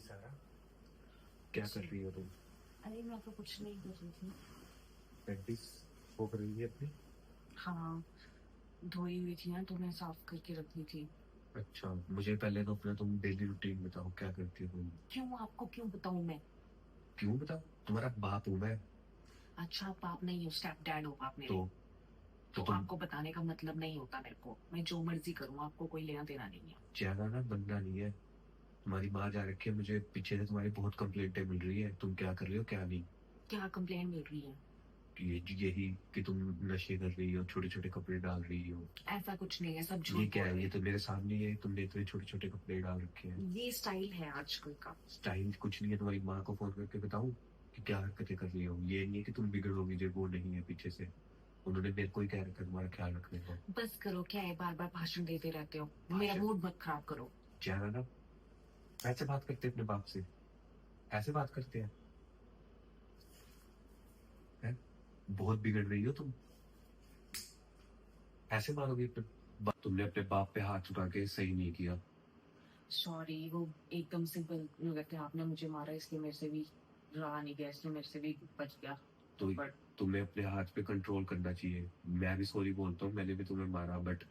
सारा क्या कर रही हो तुम? अरे मैं तो कुछ नहीं कर रही थी। प्रैक्टिस हो कर रही है अपनी? हाँ, धोई हुई थी ना तो मैं साफ करके रखी थी। अच्छा, मुझे पहले तो अपना तुम डेली रूटीन बताओ, क्या करती हो तुम? क्यों? आपको क्यों बताऊं मैं? क्यों बताओ? तुम्हारा बाप हूं मैं। अच्छा, आप बाप नहीं हो, स्टेप डैड हो आप तो मेरे। तो तो तुम आपको बताने का मतलब नहीं होता मेरे को, मैं जो मर्जी करूं, आपको कोई लेना देना नहीं है। ज्यादा ना बनना नहीं है। तुम्हारी माँ जा रखी है, मुझे पीछे से तुम्हारी बहुत कंप्लेंटें मिल रही है, तुम क्या कर रही हो क्या नहीं। क्या कंप्लेन मिल रही है? यही कि तुम नशे कर रही हो, छोटे छोटे कपड़े डाल रही हो। ऐसा कुछ नहीं है, सब ये झूठ क्या बोल है? रहे ये हैं। तो मेरे सामने ही है, तुमने इतने छोटे छोटे कपड़े डाल रखे हैं। ये स्टाइल है आजकल का। स्टाइल कुछ नहीं है। तुम्हारी माँ को फोन करके बताऊं कि क्या हरकतें कर रही हो? ये नहीं है कि तुम बिगड़ोगी, जो वो नहीं है पीछे से। उन्होंने मेरे को ही कह रखा है तुम्हारा ख्याल रखने को। बस करो, क्या है बार बार भाषण देते रहते हो, मेरा भाषण? मूड मत खराब करो। ज्यादा ना ऐसे बात करते हैं अपने बाप से? ऐसे बात करते हैं? बहुत बिगड़ रही हो तुम। ऐसे मारोगे तुमने अपने बाप पे हाथ उठा के सही नहीं किया। सॉरी, वो एकदम से गलती, आपने मुझे मारा इसलिए मेरे से भी रहा नहीं गया, इसलिए मेरे से भी बच गया। तो बट तुम्हें अपने हाथ पे कंट्रोल करना चाहिए। मैं भी सॉरी बोलता हूँ, मैंने भी तुम्हें मारा, बट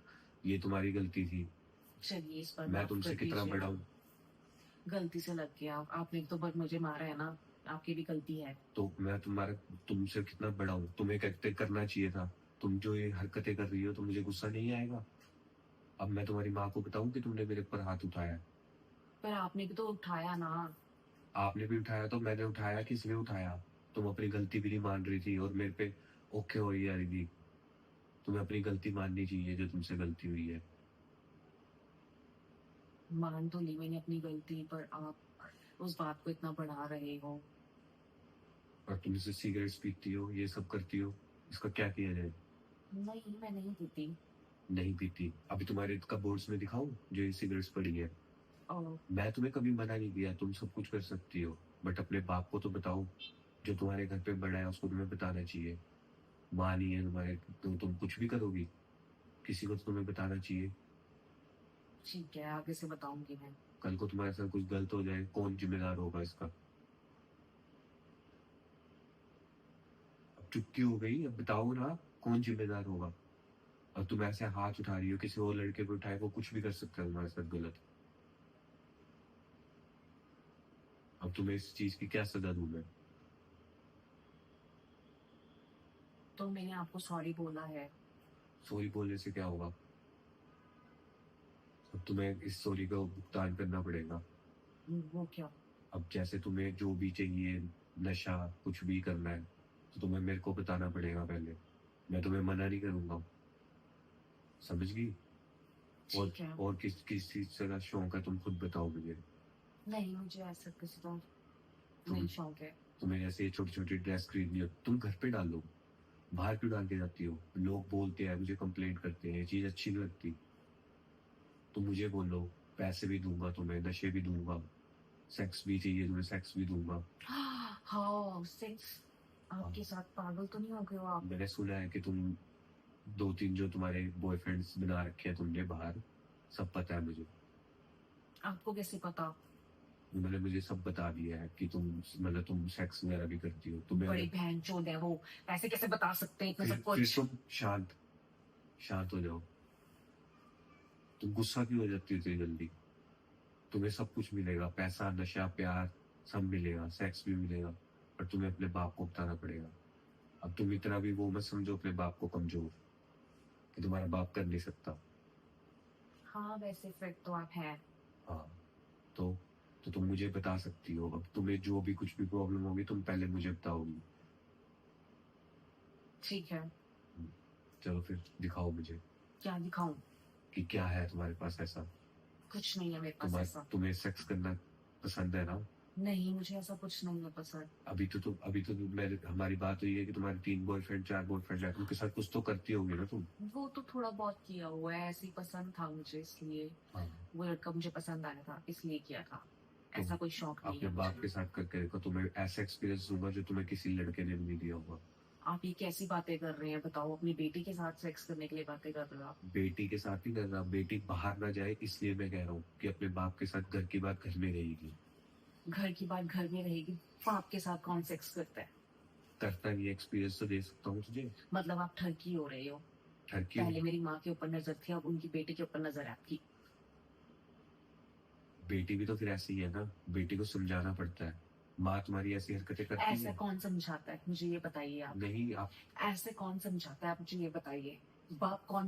ये तुम्हारी गलती थी। चलिए, इस बार मैं माफ कर तुमसे कितना दीजिए। बड़ा हूँ? गलती से लग गया, आपने तो बट मुझे मारा है ना, आपकी भी गलती है। तो मैं तुमसे कितना बड़ा हूँ? तुम्हें कहते करना चाहिए था। तुम जो ये हरकतें कर रही हो तो मुझे गुस्सा नहीं आएगा? अब मैं तुम्हारी माँ को बताऊं कि तुमने मेरे ऊपर हाथ उठाया है? पर आपने भी तो उठाया ना। आपने भी उठाया तो मैंने उठाया, किसने उठाया? तुम अपनी गलती भी नहीं मान रही थी और मेरे पे ओके हो रही जा रही थी। तुम्हें अपनी गलती माननी चाहिए, जो तुमसे गलती हुई है। मान तो ली मैंने अपनी गलती, पर आप उस बात को इतना बढ़ा रहे हो। और तुम इसे सिगरेट्स पीती हो, ये सब करती हो, इसका क्या किया जाए? नहीं, मैं नहीं पीती। नहीं पीती? अभी तुम्हारे कपबोर्ड्स में दिखाऊं जो ये सिगरेट्स पड़ी है? और मैं तुम्हें कभी मना नहीं किया, तुम सब कुछ कर सकती हो, बट अपने बाप को तो बताओ। जो तुम्हारे घर पे बड़ा है उसको तुम्हें बताना चाहिए। माँ नहीं है तुम्हारे तो तुम कुछ भी करोगी? किसी को तो तुम्हें बताना चाहिए। ठीक है, आगे से बताऊंगी मैं। कल को तुम्हारे साथ कुछ गलत हो जाए, कौन जिम्मेदार होगा इसका? अब चुप्पी हो गई, अब बताओ ना, कौन जिम्मेदार होगा? और तुम ऐसे हाथ उठा रही हो, किसी और लड़के को उठाए, वो कुछ भी कर सकता है तुम्हारे साथ गलत। अब तुम्हें इस चीज की क्या सजा दूं मैं? तो मैंने आपको सॉरी बोला है। सॉरी बोलने से क्या होगा? अब तुम्हें इस सॉरी का भुगतान करना पड़ेगा। वो क्या? अब जैसे तुम्हें जो भी चाहिए, नशा कुछ भी करना है, तो तुम्हें मेरे को बताना पड़ेगा पहले। मैं तुम्हें मना नहीं करूंगा, समझ गई? और ठीक है। और किस किस चीज का शौक है, तुम खुद बताओ मुझे। नहीं, मुझे ऐसा किसी तो तुम नहीं शौक है। तुम्हें जैसे छोटी छोटी ड्रेस खरीदनी हो, तुम घर पे डाल लो। बाहर क्यों डाल के जाती हो? लोग बोलते हैं, मुझे कंप्लेंट करते हैं, ये चीज अच्छी नहीं लगती। तुम मुझे बोलो, पैसे भी दूंगा तुम्हें, नशे भी दूंगा, सेक्स भी चाहिए तुम्हें, सेक्स भी दूंगा। हाँ, सेक्स। आपके साथ पागल तो नहीं हो गए हो आप? मैंने सुना है कि तुम दो तीन जो तुम्हारे बॉयफ्रेंड्स बना रखे हैं तुमने बाहर, सब पता है मुझे। आपको कैसे पता? उन्होंने मुझे सब बता दिया है कि तुम सेक्स वगैरह भी करती हो, तुम्हें बड़ी अगर। बहन चोद है वो, ऐसे कैसे बता सकते हैं इतना सब फिर कुछ? तुम शांत शांत हो जाओ। तुम गुस्सा क्यों हो जाती हो इतनी जल्दी? तुम्हें सब कुछ मिलेगा, पैसा, नशा, प्यार, सब मिलेगा, सेक्स भी मिलेगा, पर तुम्हें अपने बाप को बताना पड़ेगा। अब तुम इतना भी वो मत समझो अपने बाप को कमजोर, कि तुम्हारा बाप कर नहीं सकता। हाँ, वैसे फिट तो आप हैं। हाँ, तो तो तुम मुझे बता सकती हो, अब तुम्हें जो भी कुछ भी प्रॉब्लम होगी तुम पहले मुझे बताओगी। ठीक है। हम्म, चलो फिर दिखाओ मुझे क्या दिखाऊं? कि क्या है तुम्हारे पास ऐसा। कुछ नहीं है मेरे पास ऐसा। तुम्हें सेक्स करना पसंद है ना? नहीं, मुझे ऐसा कुछ नहीं है पसंद। अभी तो मेरे हमारी बात हुई है कि तुम्हारे 3 बॉयफ्रेंड 4 बॉयफ्रेंड है, उनके साथ कुछ तो करती होगी ना तुम? वो तो थोड़ा बहुत किया हुआ है, ऐसे ही पसंद था मुझे इसलिए। हाँ। वो लड़का मुझे पसंद आया था इसलिए किया था। तुम ऐसा कोई शौक नहीं अपने है बाप के मुझे। साथ करके देखो, तुम्हें ऐसा एक्सपीरियंस दूंगा जो तुम्हें किसी लड़के ने भी नहीं दिया होगा। आप ये कैसी बातें कर रहे हैं बताओ? अपनी बेटी के साथ सेक्स करने के लिए बातें कर रहे हो आप? बेटी के साथ ही करना, बेटी बाहर ना जाए इसलिए मैं कह रहा हूँ कि अपने बाप के साथ घर की बात घर में रहेगी। घर की बात घर में रहेगी, बाप के साथ कौन सेक्स करता है? करता नहीं, एक्सपीरियंस तो दे सकता हूँ तुझे। मतलब आप ठरकी हो रहे हो। ठरकी पहले मेरी माँ के ऊपर नजर थी, अब उनकी बेटी के ऊपर नजर है आपकी। बेटी भी तो फिर ऐसी ही है ना, बेटी को समझाना पड़ता है। माँ तुम्हारी ऐसी हरकतें करती ऐसा है। कौन समझाता है, मुझे ये बताइए आप। नहीं आप ऐसे कौन समझाता है, आप मुझे ये बताइए। बाप कौन